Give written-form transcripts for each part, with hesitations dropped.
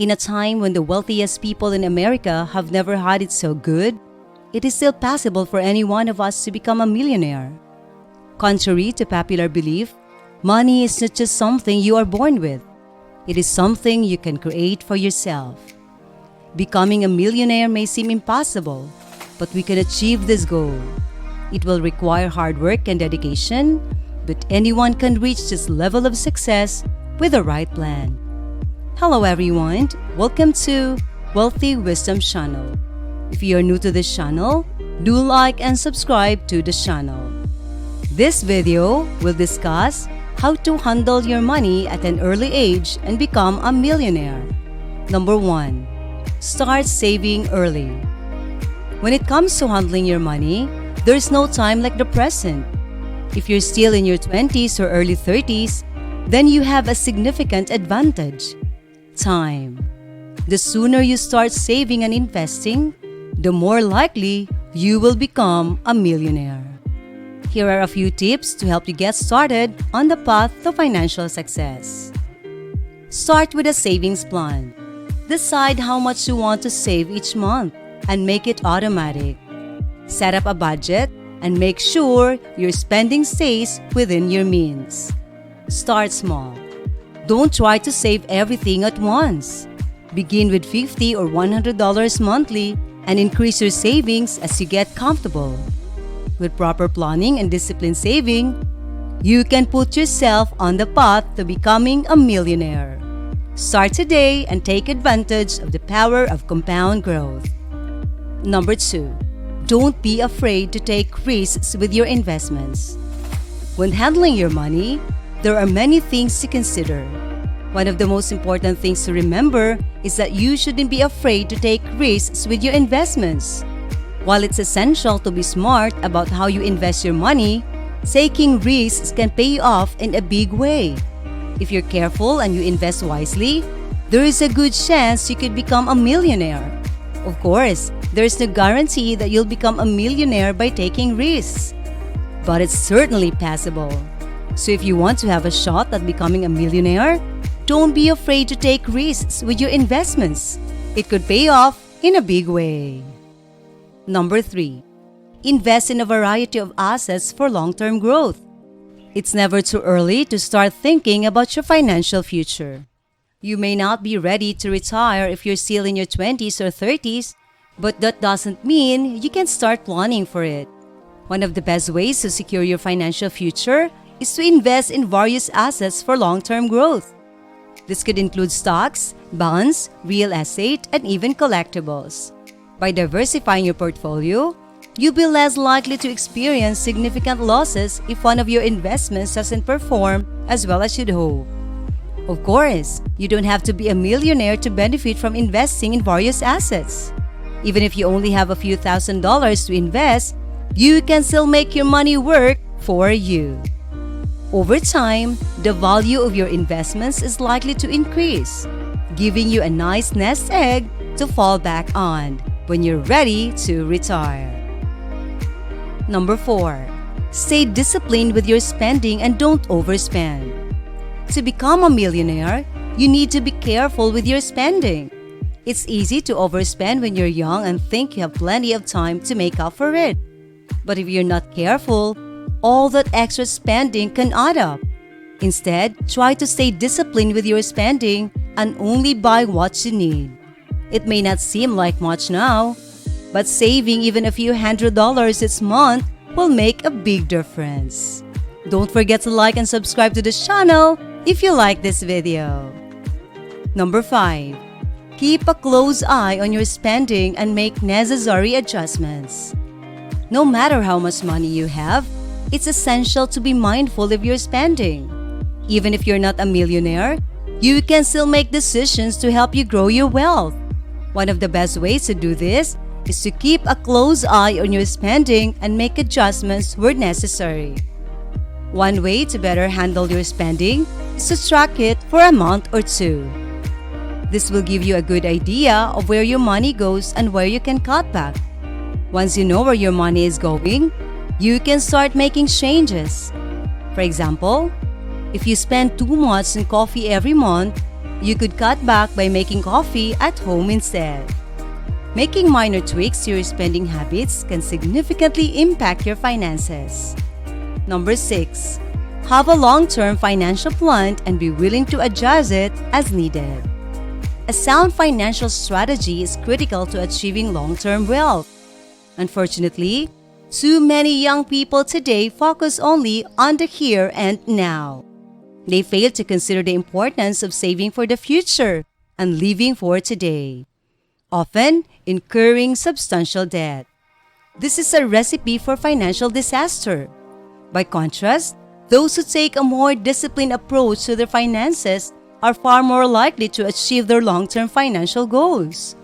In a time when the wealthiest people in America have never had it so good, it is still possible for any one of us to become a millionaire. Contrary to popular belief, money is not just something you are born with. It is something you can create for yourself. Becoming a millionaire may seem impossible, but we can achieve this goal. It will require hard work and dedication, but anyone can reach this level of success with the right plan. Hello everyone, welcome to Wealthy Wisdom Channel. If you are new to this channel, do like and subscribe to the channel. This video will discuss how to handle your money at an early age and become a millionaire. Number 1. Start saving early. When it comes to handling your money, there is no time like the present. If you're still in your 20s or early 30s, then you have a significant advantage. Time. The sooner you start saving and investing, the more likely you will become a millionaire. Here are a few tips to help you get started on the path to financial success. Start with a savings plan. Decide how much you want to save each month and make it automatic. Set up a budget and make sure your spending stays within your means. Start small. Don't try to save everything at once. Begin with $50 or $100 monthly and increase your savings as you get comfortable. With proper planning and disciplined saving, you can put yourself on the path to becoming a millionaire. Start today and take advantage of the power of compound growth. Number 2. Don't be afraid to take risks with your investments. When handling your money, there are many things to consider. One of the most important things to remember is that you shouldn't be afraid to take risks with your investments. While it's essential to be smart about how you invest your money, taking risks can pay off in a big way. If you're careful and you invest wisely, there is a good chance you could become a millionaire. Of course, there is no guarantee that you'll become a millionaire by taking risks, but it's certainly possible. So if you want to have a shot at becoming a millionaire, don't be afraid to take risks with your investments. It could pay off in a big way. Number 3. Invest in a variety of assets for long-term growth. It's never too early to start thinking about your financial future. You may not be ready to retire if you're still in your 20s or 30s, but that doesn't mean you can start planning for it. One of the best ways to secure your financial future is to invest in various assets for long-term growth. This could include stocks, bonds, real estate, and even collectibles. By diversifying your portfolio, you'll be less likely to experience significant losses if one of your investments doesn't perform as well as you'd hope. Of course, you don't have to be a millionaire to benefit from investing in various assets. Even if you only have a few $1,000s to invest, you can still make your money work for you. Over time, the value of your investments is likely to increase, giving you a nice nest egg to fall back on when you're ready to retire. Number 4. Stay disciplined with your spending and don't overspend. To become a millionaire, you need to be careful with your spending. It's easy to overspend when you're young and think you have plenty of time to make up for it. But if you're not careful, all that extra spending can add up. Instead, try to stay disciplined with your spending and only buy what you need. It may not seem like much now, but saving even a few $100s each month will make a big difference. Don't forget to like and subscribe to this channel if you like this video. Number 5. Keep a close eye on your spending and make necessary adjustments. No matter how much money you have, it's essential to be mindful of your spending. Even if you're not a millionaire, you can still make decisions to help you grow your wealth. One of the best ways to do this is to keep a close eye on your spending and make adjustments where necessary. One way to better handle your spending is to track it for a month or two. This will give you a good idea of where your money goes and where you can cut back. Once you know where your money is going, you can start making changes. For example, if you spend too much on coffee every month, You could cut back by making coffee at home instead. Making minor tweaks to your spending habits can significantly impact your finances. Number 6. Have a long-term financial plan and be willing to adjust it as needed. A sound financial strategy is critical to achieving long-term wealth. Unfortunately, too many young people today focus only on the here and now. They fail to consider the importance of saving for the future and living for today, often incurring substantial debt. This is a recipe for financial disaster. By contrast, those who take a more disciplined approach to their finances are far more likely to achieve their long-term financial goals.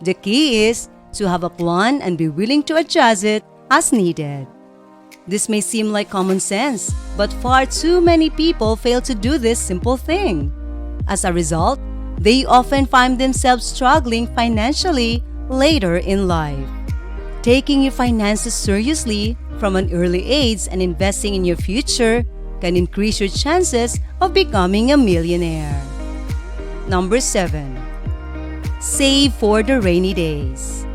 The key is to have a plan and be willing to adjust it as needed. This may seem like common sense, but far too many people fail to do this simple thing. As a result, they often find themselves struggling financially later in life. Taking your finances seriously from an early age and investing in your future can increase your chances of becoming a millionaire. Number 7. Save for the rainy days.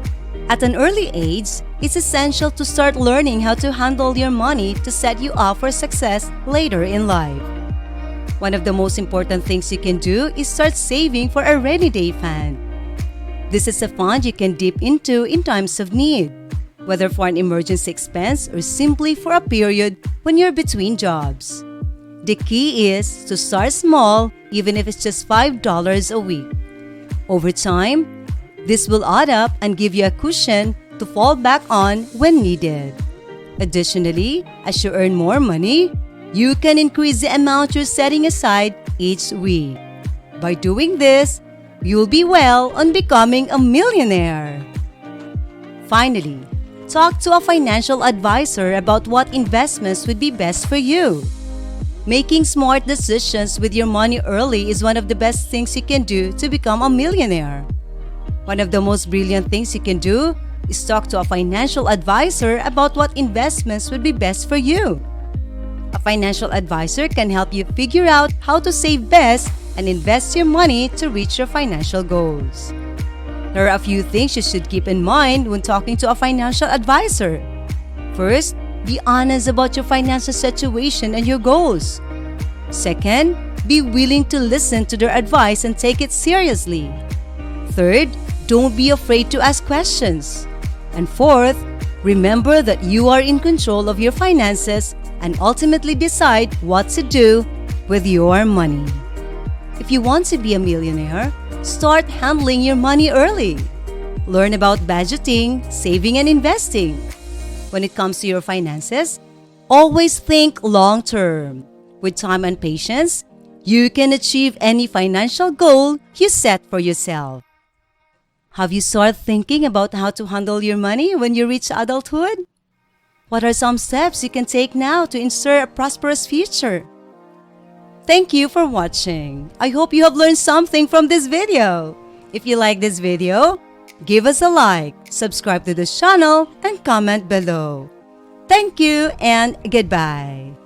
At an early age, it's essential to start learning how to handle your money to set you up for success later in life. One of the most important things you can do is start saving for a rainy day fund. This is a fund you can dip into in times of need, whether for an emergency expense or simply for a period when you're between jobs. The key is to start small, even if it's just $5 a week. Over time, this will add up and give you a cushion to fall back on when needed. Additionally, as you earn more money, you can increase the amount you're setting aside each week. By doing this, you'll be well on becoming a millionaire. Finally, talk to a financial advisor about what investments would be best for you. Making smart decisions with your money early is one of the best things you can do to become a millionaire. One of the most brilliant things you can do is talk to a financial advisor about what investments would be best for you. A financial advisor can help you figure out how to save best and invest your money to reach your financial goals. There are a few things you should keep in mind when talking to a financial advisor. First, be honest about your financial situation and your goals. Second, be willing to listen to their advice and take it seriously. Third, don't be afraid to ask questions. And fourth, remember that you are in control of your finances and ultimately decide what to do with your money. If you want to be a millionaire, start handling your money early. Learn about budgeting, saving, and investing. When it comes to your finances, always think long-term. With time and patience, you can achieve any financial goal you set for yourself. Have you started thinking about how to handle your money when you reach adulthood? What are some steps you can take now to ensure a prosperous future? Thank you for watching. I hope you have learned something from this video. If you like this video, give us a like, subscribe to this channel, and comment below. Thank you and goodbye.